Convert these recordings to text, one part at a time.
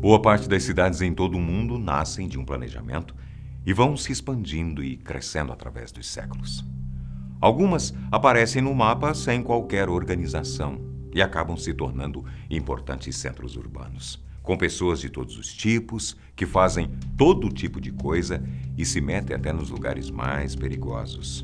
Boa parte das cidades em todo o mundo nascem de um planejamento e vão se expandindo e crescendo através dos séculos. Algumas aparecem no mapa sem qualquer organização e acabam se tornando importantes centros urbanos, com pessoas de todos os tipos, que fazem todo tipo de coisa e se metem até nos lugares mais perigosos.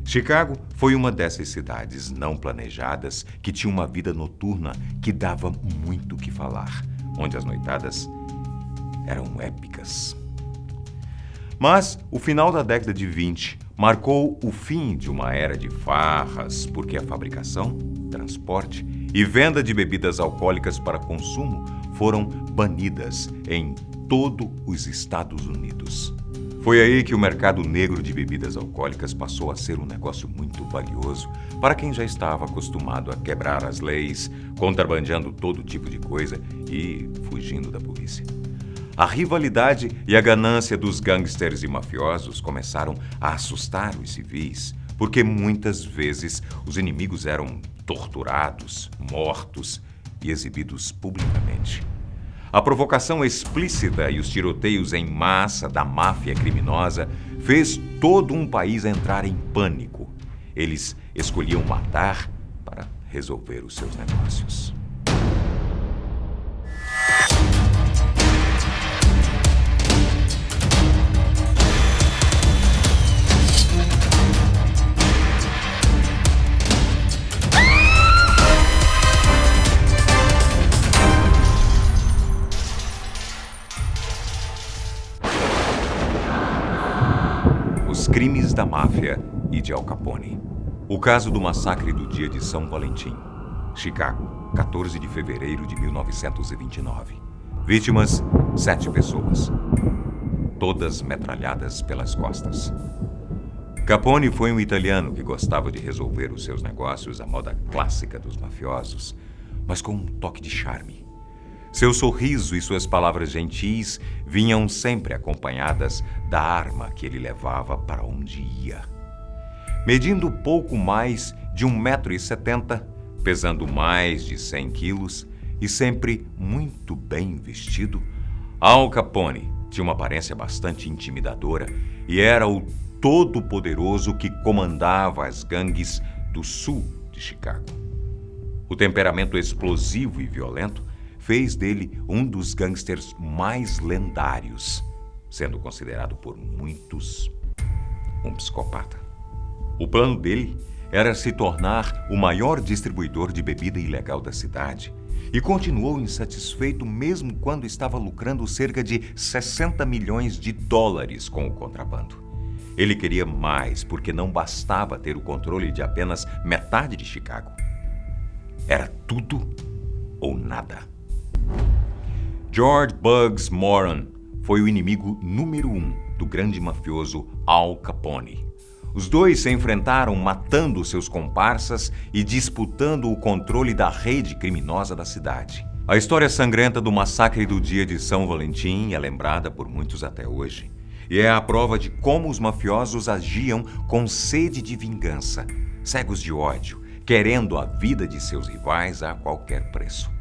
Chicago foi uma dessas cidades não planejadas que tinha uma vida noturna que dava muito o que falar, onde as noitadas eram épicas. Mas o final da década de 20 marcou o fim de uma era de farras, porque a fabricação, transporte e venda de bebidas alcoólicas para consumo foram banidas em todos os Estados Unidos. Foi aí que o mercado negro de bebidas alcoólicas passou a ser um negócio muito valioso para quem já estava acostumado a quebrar as leis, contrabandeando todo tipo de coisa e fugindo da polícia. A rivalidade e a ganância dos gangsters e mafiosos começaram a assustar os civis, porque muitas vezes os inimigos eram torturados, mortos e exibidos publicamente. A provocação explícita e os tiroteios em massa da máfia criminosa fez todo um país entrar em pânico. Eles escolhiam matar para resolver os seus negócios. Os crimes da máfia e de Al Capone. O caso do massacre do dia de São Valentim. Chicago, 14 de fevereiro de 1929. Vítimas, 7 pessoas. Todas metralhadas pelas costas. Capone foi um italiano que gostava de resolver os seus negócios à moda clássica dos mafiosos, mas com um toque de charme. Seu sorriso e suas palavras gentis vinham sempre acompanhadas da arma que ele levava para onde ia. Medindo pouco mais de 1,70 m, pesando mais de 100 quilos e sempre muito bem vestido, Al Capone tinha uma aparência bastante intimidadora e era o todo-poderoso que comandava as gangues do sul de Chicago. O temperamento explosivo e violento fez dele um dos gangsters mais lendários, sendo considerado por muitos um psicopata. O plano dele era se tornar o maior distribuidor de bebida ilegal da cidade e continuou insatisfeito mesmo quando estava lucrando cerca de 60 milhões de dólares com o contrabando. Ele queria mais porque não bastava ter o controle de apenas metade de Chicago. Era tudo ou nada. George Bugs Moran foi o inimigo número 1 do grande mafioso Al Capone. Os dois se enfrentaram matando seus comparsas e disputando o controle da rede criminosa da cidade. A história sangrenta do massacre do dia de São Valentim é lembrada por muitos até hoje. E é a prova de como os mafiosos agiam com sede de vingança, cegos de ódio, querendo a vida de seus rivais a qualquer preço.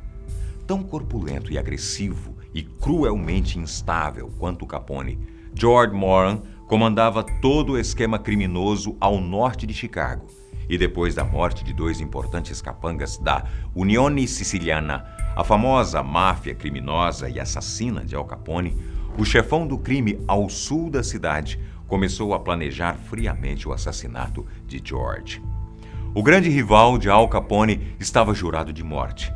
Tão corpulento e agressivo e cruelmente instável quanto Capone, George Moran comandava todo o esquema criminoso ao norte de Chicago. E depois da morte de 2 importantes capangas da Unione Siciliana, a famosa máfia criminosa e assassina de Al Capone, o chefão do crime ao sul da cidade começou a planejar friamente o assassinato de George. O grande rival de Al Capone estava jurado de morte.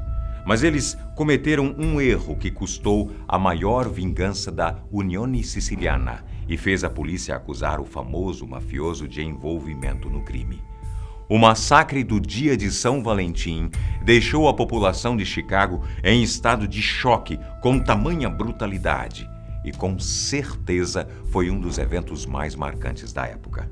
Mas eles cometeram um erro que custou a maior vingança da Unione Siciliana e fez a polícia acusar o famoso mafioso de envolvimento no crime. O massacre do dia de São Valentim deixou a população de Chicago em estado de choque com tamanha brutalidade e com certeza foi um dos eventos mais marcantes da época.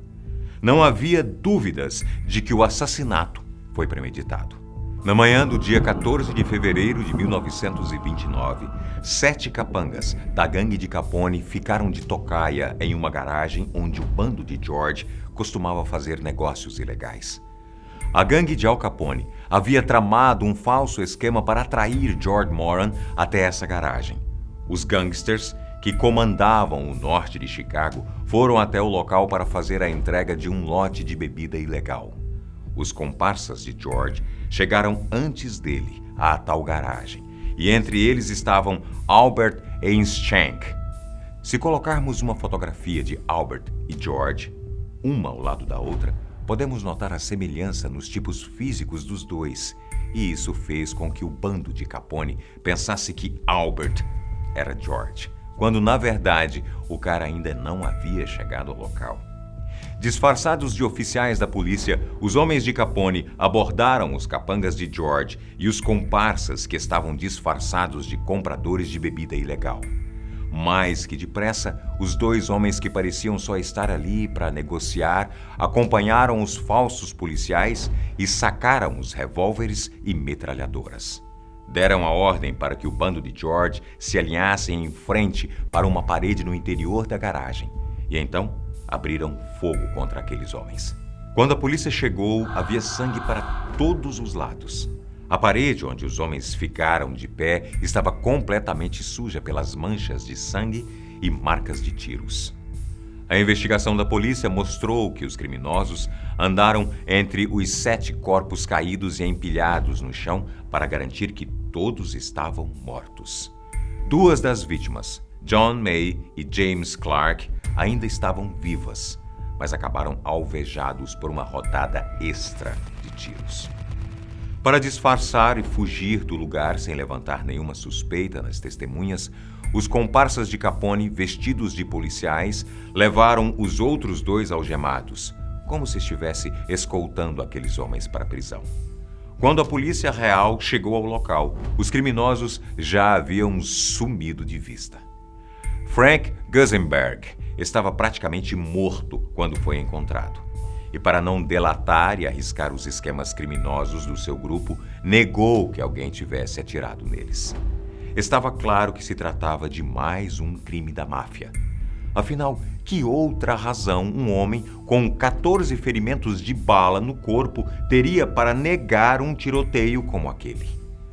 Não havia dúvidas de que o assassinato foi premeditado. Na manhã do dia 14 de fevereiro de 1929, 7 capangas da gangue de Capone ficaram de tocaia em uma garagem onde o bando de George costumava fazer negócios ilegais. A gangue de Al Capone havia tramado um falso esquema para atrair George Moran até essa garagem. Os gangsters que comandavam o norte de Chicago foram até o local para fazer a entrega de um lote de bebida ilegal. Os comparsas de George chegaram antes dele à tal garagem, e entre eles estavam Albert Einschenk. Se colocarmos uma fotografia de Albert e George, uma ao lado da outra, podemos notar a semelhança nos tipos físicos dos dois, e isso fez com que o bando de Capone pensasse que Albert era George, quando na verdade o cara ainda não havia chegado ao local. Disfarçados de oficiais da polícia, os homens de Capone abordaram os capangas de George e os comparsas que estavam disfarçados de compradores de bebida ilegal. Mais que depressa, os dois homens que pareciam só estar ali para negociar acompanharam os falsos policiais e sacaram os revólveres e metralhadoras. Deram a ordem para que o bando de George se alinhasse em frente para uma parede no interior da garagem, e então abriram fogo contra aqueles homens. Quando a polícia chegou, havia sangue para todos os lados. A parede onde os homens ficaram de pé estava completamente suja pelas manchas de sangue e marcas de tiros. A investigação da polícia mostrou que os criminosos andaram entre os 7 corpos caídos e empilhados no chão para garantir que todos estavam mortos. 2 das vítimas, John May e James Clark, ainda estavam vivas, mas acabaram alvejados por uma rodada extra de tiros. Para disfarçar e fugir do lugar sem levantar nenhuma suspeita nas testemunhas, os comparsas de Capone, vestidos de policiais, levaram os outros 2 algemados, como se estivesse escoltando aqueles homens para a prisão. Quando a polícia real chegou ao local, os criminosos já haviam sumido de vista. Frank Gusenberg estava praticamente morto quando foi encontrado. E para não delatar e arriscar os esquemas criminosos do seu grupo, negou que alguém tivesse atirado neles. Estava claro que se tratava de mais um crime da máfia. Afinal, que outra razão um homem com 14 ferimentos de bala no corpo teria para negar um tiroteio como aquele?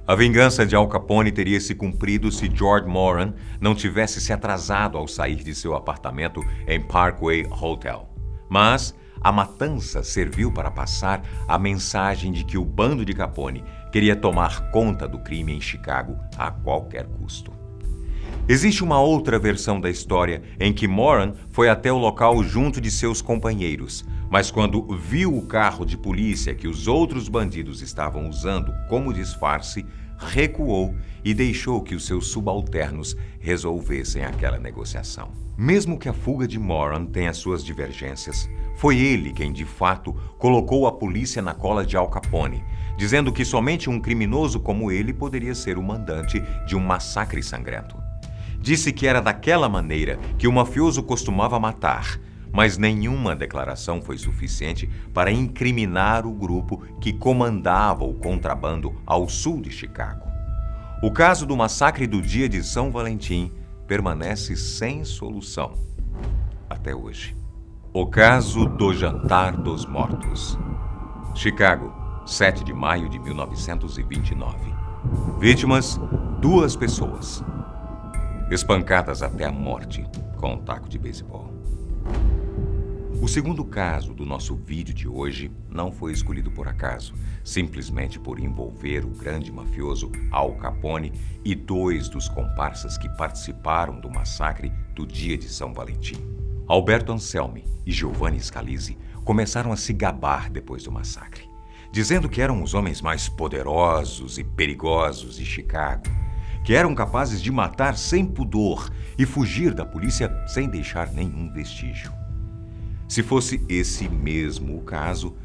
A vingança de Al Capone teria se cumprido se George Moran não tivesse se atrasado ao sair de seu apartamento em Parkway Hotel. Mas a matança serviu para passar a mensagem de que o bando de Capone queria tomar conta do crime em Chicago a qualquer custo. Existe uma outra versão da história em que Moran foi até o local junto de seus companheiros, mas quando viu o carro de polícia que os outros bandidos estavam usando como disfarce, recuou e deixou que os seus subalternos resolvessem aquela negociação. Mesmo que a fuga de Moran tenha suas divergências, foi ele quem, de fato, colocou a polícia na cola de Al Capone, dizendo que somente um criminoso como ele poderia ser o mandante de um massacre sangrento. Disse que era daquela maneira que o mafioso costumava matar, mas nenhuma declaração foi suficiente para incriminar o grupo que comandava o contrabando ao sul de Chicago. O caso do massacre do dia de São Valentim permanece sem solução até hoje. O caso do Jantar dos Mortos. Chicago, 7 de maio de 1929. Vítimas, 2 pessoas. Espancadas até a morte com um taco de beisebol. O segundo caso do nosso vídeo de hoje não foi escolhido por acaso, simplesmente por envolver o grande mafioso Al Capone e 2 dos comparsas que participaram do massacre do dia de São Valentim. Alberto Anselmi e Giovanni Scalise começaram a se gabar depois do massacre, dizendo que eram os homens mais poderosos e perigosos de Chicago, que eram capazes de matar sem pudor e fugir da polícia sem deixar nenhum vestígio. Se fosse esse mesmo o caso,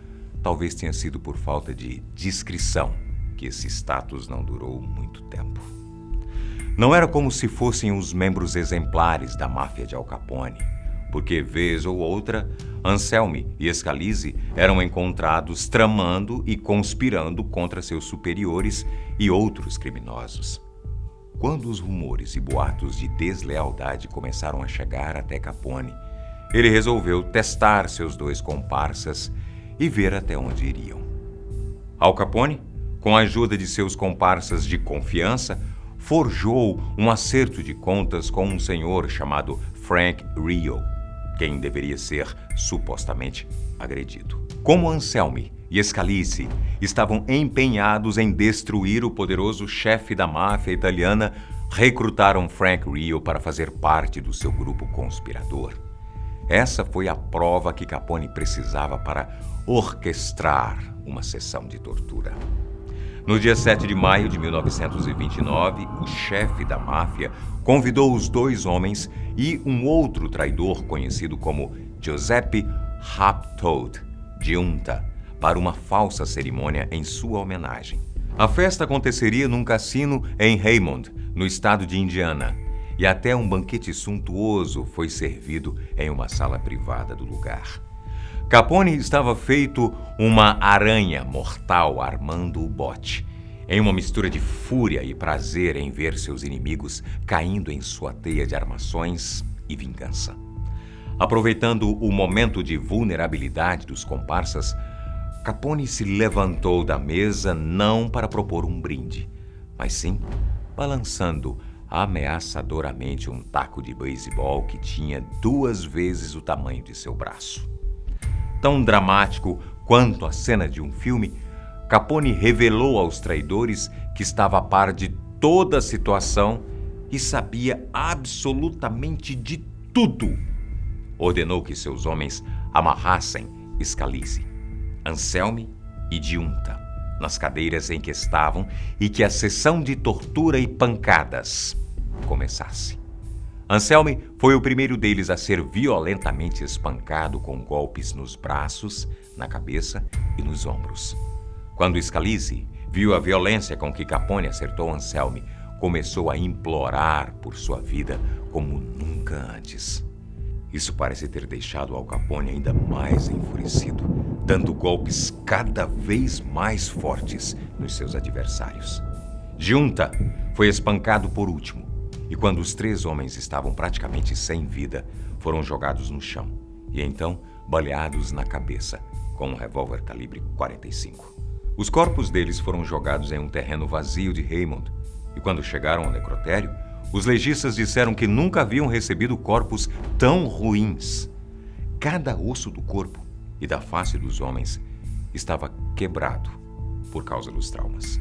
talvez tenha sido por falta de discrição que esse status não durou muito tempo. Não era como se fossem os membros exemplares da máfia de Al Capone, porque, vez ou outra, Anselmi e Scalise eram encontrados tramando e conspirando contra seus superiores e outros criminosos. Quando os rumores e boatos de deslealdade começaram a chegar até Capone, ele resolveu testar seus 2 comparsas e ver até onde iriam. Al Capone, com a ajuda de seus comparsas de confiança, forjou um acerto de contas com um senhor chamado Frank Rio, quem deveria ser supostamente agredido. Como Anselmi e Scalise estavam empenhados em destruir o poderoso chefe da máfia italiana, recrutaram Frank Rio para fazer parte do seu grupo conspirador. Essa foi a prova que Capone precisava para orquestrar uma sessão de tortura. No dia 7 de maio de 1929, o chefe da máfia convidou os 2 homens e um outro traidor conhecido como Giuseppe Haptold Giunta para uma falsa cerimônia em sua homenagem. A festa aconteceria num cassino em Raymond, no estado de Indiana, e até um banquete suntuoso foi servido em uma sala privada do lugar. Capone estava feito uma aranha mortal armando o bote, em uma mistura de fúria e prazer em ver seus inimigos caindo em sua teia de armações e vingança. Aproveitando o momento de vulnerabilidade dos comparsas, Capone se levantou da mesa não para propor um brinde, mas sim balançando ameaçadoramente um taco de beisebol que tinha 2 vezes o tamanho de seu braço. Tão dramático quanto a cena de um filme, Capone revelou aos traidores que estava a par de toda a situação e sabia absolutamente de tudo. Ordenou que seus homens amarrassem Scalise, Anselmi e Giunta nas cadeiras em que estavam e que a sessão de tortura e pancadas começasse. Anselmi foi o primeiro deles a ser violentamente espancado com golpes nos braços, na cabeça e nos ombros. Quando Scalise viu a violência com que Capone acertou Anselmi, começou a implorar por sua vida como nunca antes. Isso parece ter deixado Al Capone ainda mais enfurecido, dando golpes cada vez mais fortes nos seus adversários. Giunta foi espancado por último, e quando os 3 homens estavam praticamente sem vida, foram jogados no chão e então baleados na cabeça com um revólver calibre 45. Os corpos deles foram jogados em um terreno vazio de Raymond, e quando chegaram ao necrotério, os legistas disseram que nunca haviam recebido corpos tão ruins. Cada osso do corpo e da face dos homens estava quebrado por causa dos traumas.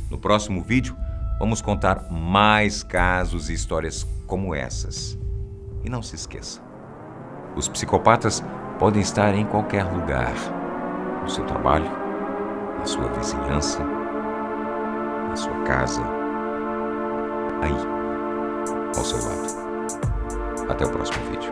No próximo vídeo, vamos contar mais casos e histórias como essas. E não se esqueça, os psicopatas podem estar em qualquer lugar, no seu trabalho, na sua vizinhança, na sua casa, aí, ao seu lado. Até o próximo vídeo.